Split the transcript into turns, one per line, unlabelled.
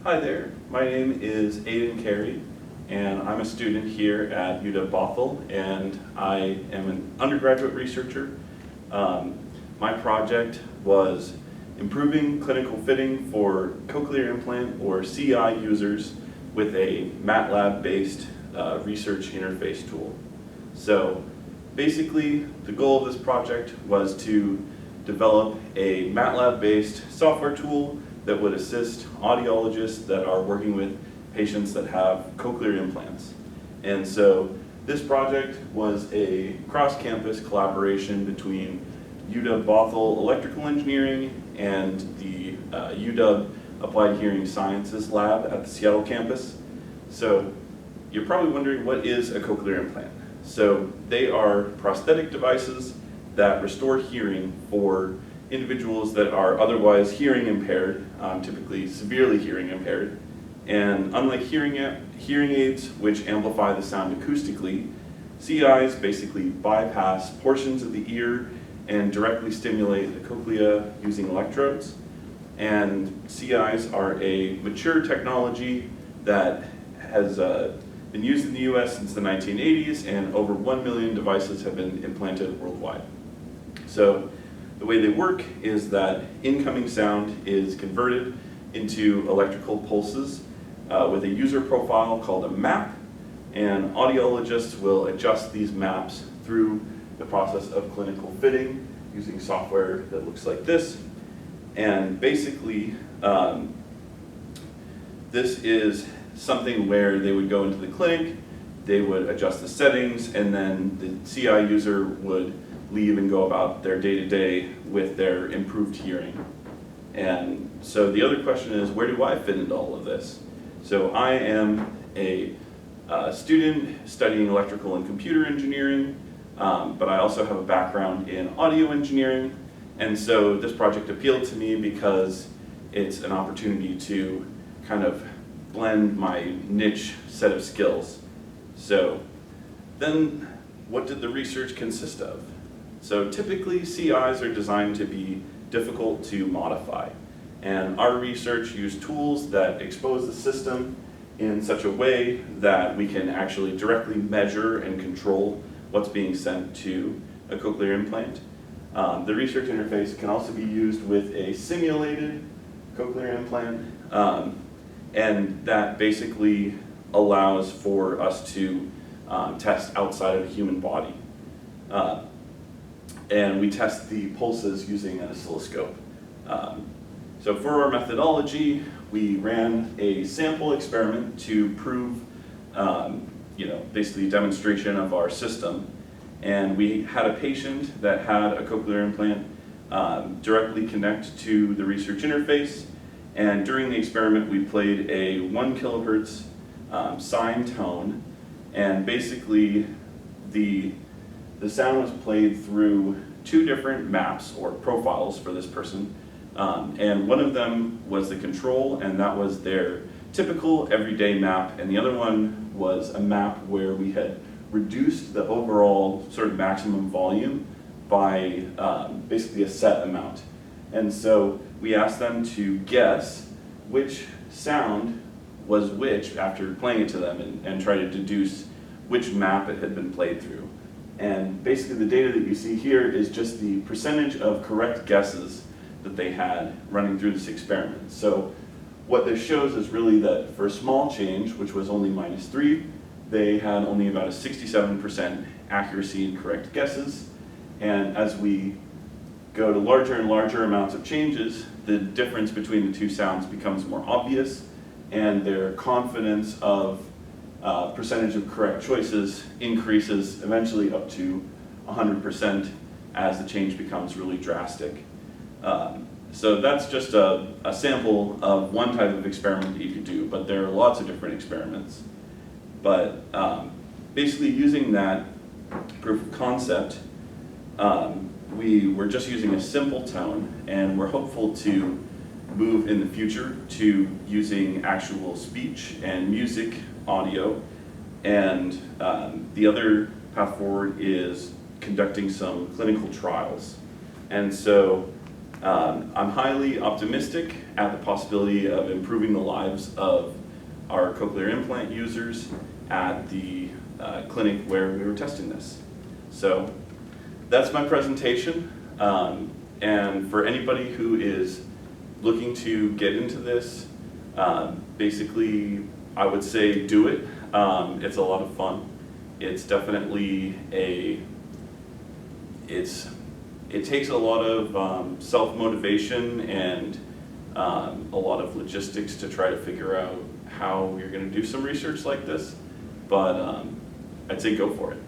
Hi there, my name is Aidan Carey, and I'm a student here at Bothell, and I am an undergraduate researcher. My project was improving clinical fitting for cochlear implant or CI users with a MATLAB-based research interface tool. So basically, the goal of this project was to develop a MATLAB-based software tool that would assist audiologists that are working with patients that have cochlear implants. And so this project was a cross-campus collaboration between Bothell Electrical Engineering and the UW Applied Hearing Sciences Lab at the Seattle campus. So you're probably wondering, what is a cochlear implant? So they are prosthetic devices that restore hearing for individuals that are otherwise hearing impaired, typically severely hearing impaired. And unlike hearing aids, which amplify the sound acoustically, CIs basically bypass portions of the ear and directly stimulate the cochlea using electrodes. And CIs are a mature technology that has been used in the US since the 1980s, and over 1 million devices have been implanted worldwide. So the way they work is that incoming sound is converted into electrical pulses with a user profile called a map, and audiologists will adjust these maps through the process of clinical fitting using software that looks like this. And basically, this is something where they would go into the clinic, they would adjust the settings, and then the CI user would leave and go about their day-to-day with their improved hearing. And so the other question is, where do I fit into all of this? So I am a student studying electrical and computer engineering, but I also have a background in audio engineering. And so this project appealed to me because it's an opportunity to kind of blend my niche set of skills. So then what did the research consist of? So typically CIs are designed to be difficult to modify, and our research used tools that expose the system in such a way that we can actually directly measure and control what's being sent to a cochlear implant. The research interface can also be used with a simulated cochlear implant, and that basically allows for us to test outside of the human body. And we test the pulses using an oscilloscope. So for our methodology, we ran a sample experiment to prove, basically a demonstration of our system. And we had a patient that had a cochlear implant directly connect to the research interface. And during the experiment, we played a 1 kilohertz sine tone, and basically the sound was played through 2 different maps or profiles for this person, and one of them was the control, and that was their typical everyday map, and the other one was a map where we had reduced the overall sort of maximum volume by basically a set amount. And so we asked them to guess which sound was which after playing it to them, and try to deduce which map it had been played through. And basically the data that you see here is just the percentage of correct guesses that they had running through this experiment. So what this shows is really that for a small change, which was only -3, they had only about a 67% accuracy in correct guesses. And as we go to larger and larger amounts of changes, the difference between the 2 sounds becomes more obvious, and their confidence of percentage of correct choices increases eventually up to 100% as the change becomes really drastic. So that's just a sample of one type of experiment that you could do, but there are lots of different experiments. But basically using that proof of concept, we were just using a simple tone, and we're hopeful to move in the future to using actual speech and music audio, and the other path forward is conducting some clinical trials. And so I'm highly optimistic at the possibility of improving the lives of our cochlear implant users at the clinic where we were testing this. So that's my presentation. And for anybody who is looking to get into this, basically I would say do it. It's a lot of fun. It's definitely it takes a lot of self-motivation and a lot of logistics to try to figure out how you're going to do some research like this, but I'd say go for it.